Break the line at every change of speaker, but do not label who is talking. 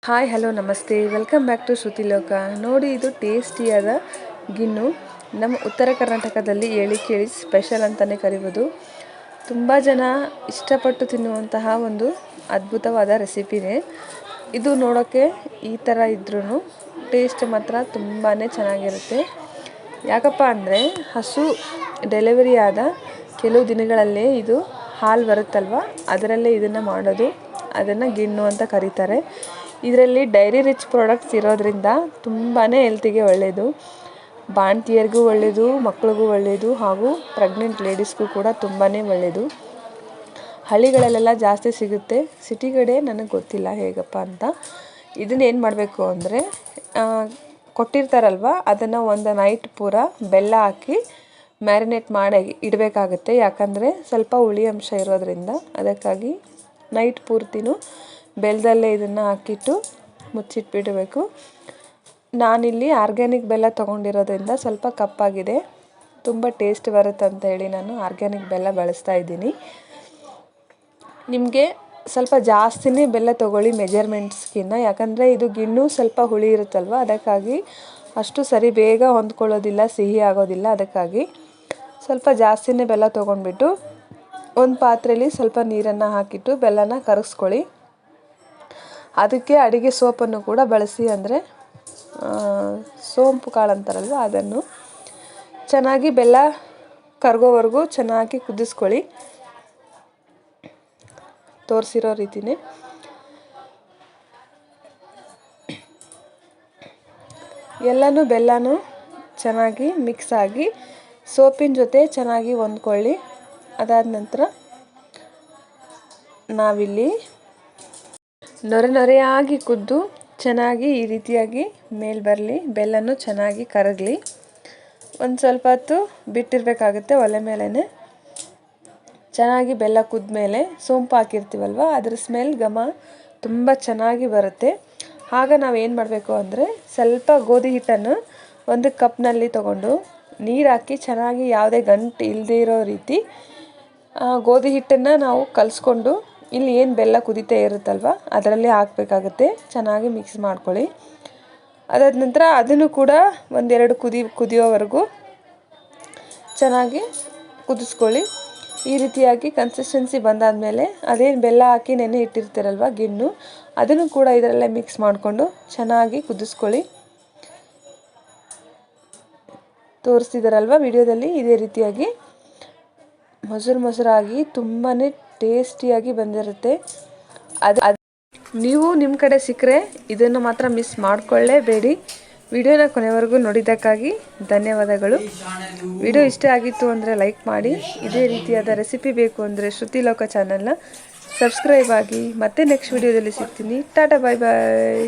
Hi hello ನಮಸ್ತೆ welcome back to ಶ್ರುತಿ ಲೋಕ. ನೋಡಿ, ಇದು ಟೇಸ್ಟಿಯಾದ ಗಿಣ್ಣು. ನಮ್ಮ ಉತ್ತರ ಕರ್ನಾಟಕದಲ್ಲಿ ಹೇಳಿ ಕೇಳಿ ಸ್ಪೆಷಲ್ ಅಂತಲೇ ಕರಿಬೋದು. ತುಂಬ ಜನ ಇಷ್ಟಪಟ್ಟು ತಿನ್ನುವಂತಹ ಒಂದು ಅದ್ಭುತವಾದ ರೆಸಿಪಿನೇ ಇದು. ನೋಡೋಕ್ಕೆ ಈ ಥರ ಇದ್ರೂ ಟೇಸ್ಟ್ ಮಾತ್ರ ತುಂಬಾ ಚೆನ್ನಾಗಿರುತ್ತೆ. ಯಾಕಪ್ಪ ಅಂದರೆ ಹಸು ಡೆಲಿವರಿ ಆದ ಕೆಲವು ದಿನಗಳಲ್ಲೇ ಇದು ಹಾಲು ಬರುತ್ತಲ್ವ, ಅದರಲ್ಲೇ ಇದನ್ನು ಮಾಡೋದು. ಅದನ್ನು ಗಿಣ್ಣು ಅಂತ ಕರೀತಾರೆ. ಇದರಲ್ಲಿ ಡೈರಿ ರಿಚ್ ಪ್ರಾಡಕ್ಟ್ಸ್ ಇರೋದ್ರಿಂದ ತುಂಬಾ ಹೆಲ್ತಿಗೆ ಒಳ್ಳೆಯದು. ಬಾಣಂತಿಯರಿಗೂ ಒಳ್ಳೆಯದು, ಮಕ್ಕಳಿಗೂ ಒಳ್ಳೆಯದು, ಹಾಗೂ ಪ್ರೆಗ್ನೆಂಟ್ ಲೇಡೀಸ್ಗೂ ಕೂಡ ತುಂಬಾ ಒಳ್ಳೆಯದು. ಹಳ್ಳಿಗಳಲ್ಲೆಲ್ಲ ಜಾಸ್ತಿ ಸಿಗುತ್ತೆ, ಸಿಟಿ ಕಡೆ ನನಗೆ ಗೊತ್ತಿಲ್ಲ ಹೇಗಪ್ಪ ಅಂತ. ಇದನ್ನ ಏನು ಮಾಡಬೇಕು ಅಂದರೆ, ಕೊಟ್ಟಿರ್ತಾರಲ್ವ ಅದನ್ನು ಒಂದು ನೈಟ್ ಪೂರ ಬೆಲ್ಲ ಹಾಕಿ ಮ್ಯಾರಿನೇಟ್ ಮಾಡಿ ಇಡಬೇಕಾಗುತ್ತೆ. ಯಾಕಂದರೆ ಸ್ವಲ್ಪ ಹುಳಿ ಅಂಶ ಇರೋದ್ರಿಂದ ಅದಕ್ಕಾಗಿ ನೈಟ್ ಪೂರ್ತಿನೂ ಬೆಲ್ಲದಲ್ಲೇ ಇದನ್ನು ಹಾಕಿಟ್ಟು ಮುಚ್ಚಿಟ್ಬಿಡಬೇಕು. ನಾನಿಲ್ಲಿ ಆರ್ಗ್ಯಾನಿಕ್ ಬೆಲ್ಲ ತೊಗೊಂಡಿರೋದ್ರಿಂದ ಸ್ವಲ್ಪ ಕಪ್ಪಾಗಿದೆ. ತುಂಬ ಟೇಸ್ಟ್ ಬರುತ್ತೆ ಅಂತ ಹೇಳಿ ನಾನು ಆರ್ಗ್ಯಾನಿಕ್ ಬೆಲ್ಲ ಬಳಸ್ತಾ ಇದ್ದೀನಿ. ನಿಮಗೆ ಸ್ವಲ್ಪ ಜಾಸ್ತಿನೇ ಬೆಲ್ಲ ತೊಗೊಳ್ಳಿ ಮೆಜರ್ಮೆಂಟ್ಸ್ಗಿನ್ನ. ಯಾಕಂದರೆ ಇದು ಗಿಣ್ಣು ಸ್ವಲ್ಪ ಹುಳಿ ಇರುತ್ತಲ್ವ, ಅದಕ್ಕಾಗಿ ಅಷ್ಟು ಸರಿ ಬೇಗ ಹೊಂದ್ಕೊಳ್ಳೋದಿಲ್ಲ, ಸಿಹಿ ಆಗೋದಿಲ್ಲ. ಅದಕ್ಕಾಗಿ ಸ್ವಲ್ಪ ಜಾಸ್ತಿನೇ ಬೆಲ್ಲ ತೊಗೊಂಡ್ಬಿಟ್ಟು ಒಂದು ಪಾತ್ರೆಯಲ್ಲಿ ಸ್ವಲ್ಪ ನೀರನ್ನು ಹಾಕಿಟ್ಟು ಬೆಲ್ಲನ ಕರಗಿಸ್ಕೊಳ್ಳಿ. ಅದಕ್ಕೆ ಅಡುಗೆ ಸೋಪನ್ನು ಕೂಡ ಬಳಸಿ, ಅಂದರೆ ಸೋಂಪು ಕಾಳು ಅಂತಾರಲ್ವ, ಅದನ್ನು ಚೆನ್ನಾಗಿ ಬೆಲ್ಲ ಕರಗೋವರೆಗೂ ಚೆನ್ನಾಗಿ ಕುದಿಸ್ಕೊಳ್ಳಿ. ತೋರಿಸಿರೋ ರೀತಿಯೇ ಎಲ್ಲನೂ ಬೆಲ್ಲನೂ ಚೆನ್ನಾಗಿ ಮಿಕ್ಸ್ ಆಗಿ ಸೋಪಿನ ಜೊತೆ ಚೆನ್ನಾಗಿ ಹೊಂದ್ಕೊಳ್ಳಿ. ಅದಾದ ನಂತರ ನಾವಿಲ್ಲಿ ನೊರೆಯಾಗಿ ಕುದ್ದು ಚೆನ್ನಾಗಿ ಈ ರೀತಿಯಾಗಿ ಮೇಲೆ ಬರಲಿ, ಬೆಲ್ಲನೂ ಚೆನ್ನಾಗಿ ಕರಗಲಿ. ಒಂದು ಸ್ವಲ್ಪ ಹೊತ್ತು ಬಿಟ್ಟಿರಬೇಕಾಗುತ್ತೆ ಒಲೆ ಮೇಲೇ. ಚೆನ್ನಾಗಿ ಬೆಲ್ಲ ಕುದ್ದ ಮೇಲೆ ಸೋಂಪು ಹಾಕಿರ್ತೀವಲ್ವ, ಅದ್ರ ಸ್ಮೆಲ್ ಘಮ ತುಂಬ ಚೆನ್ನಾಗಿ ಬರುತ್ತೆ. ಆಗ ನಾವೇನು ಮಾಡಬೇಕು ಅಂದರೆ, ಸ್ವಲ್ಪ ಗೋಧಿ ಹಿಟ್ಟನ್ನು ಒಂದು ಕಪ್ನಲ್ಲಿ ತೊಗೊಂಡು ನೀರು ಹಾಕಿ ಚೆನ್ನಾಗಿ ಯಾವುದೇ ಗಂಟು ಇಲ್ಲದೇ ಇರೋ ರೀತಿ ಗೋಧಿ ಹಿಟ್ಟನ್ನು ನಾವು ಕಲಿಸ್ಕೊಂಡು ಇಲ್ಲಿ ಏನು ಬೆಲ್ಲ ಕುದೀತಾ ಇರುತ್ತಲ್ವ ಅದರಲ್ಲಿ ಹಾಕಬೇಕಾಗುತ್ತೆ. ಚೆನ್ನಾಗಿ ಮಿಕ್ಸ್ ಮಾಡ್ಕೊಳ್ಳಿ. ಅದಾದ ನಂತರ ಅದನ್ನು ಕೂಡ ಒಂದೆರಡು ಕುದಿಯೋವರೆಗೂ ಚೆನ್ನಾಗಿ ಕುದಿಸ್ಕೊಳ್ಳಿ. ಈ ರೀತಿಯಾಗಿ ಕನ್ಸಿಸ್ಟೆನ್ಸಿ ಬಂದಾದಮೇಲೆ ಅದೇನು ಬೆಲ್ಲ ಹಾಕಿ ನೆನೆ ಇಟ್ಟಿರ್ತೀರಲ್ವ ಗಿಣ್ಣು, ಅದನ್ನು ಕೂಡ ಇದರಲ್ಲೇ ಮಿಕ್ಸ್ ಮಾಡಿಕೊಂಡು ಚೆನ್ನಾಗಿ ಕುದಿಸ್ಕೊಳ್ಳಿ. ತೋರಿಸ್ತಿದ್ದಾರಲ್ವ ವಿಡಿಯೋದಲ್ಲಿ, ಇದೇ ರೀತಿಯಾಗಿ ಮೊಸರಾಗಿ ತುಂಬಾ ಟೇಸ್ಟಿಯಾಗಿ ಬಂದಿರುತ್ತೆ. ಅದು ನೀವು ನಿಮ್ಮ ಕಡೆ ಸಿಕ್ಕರೆ ಇದನ್ನು ಮಾತ್ರ ಮಿಸ್ ಮಾಡಿಕೊಳ್ಳೇಬೇಡಿ. ವಿಡಿಯೋನ ಕೊನೆವರೆಗೂ ನೋಡಿದ್ದಕ್ಕಾಗಿ ಧನ್ಯವಾದಗಳು. ವಿಡಿಯೋ ಇಷ್ಟ ಆಗಿತ್ತು ಅಂದರೆ ಲೈಕ್ ಮಾಡಿ. ಇದೇ ರೀತಿಯಾದ ರೆಸಿಪಿ ಬೇಕು ಅಂದರೆ ಶ್ರುತಿ ಲೋಕ ಚಾನಲ್ನ ಸಬ್ಸ್ಕ್ರೈಬ್ ಆಗಿ. ಮತ್ತೆ ನೆಕ್ಸ್ಟ್ ವಿಡಿಯೋದಲ್ಲಿ ಸಿಗ್ತೀನಿ. ಟಾಟಾ, ಬಾಯ್ ಬಾಯ್.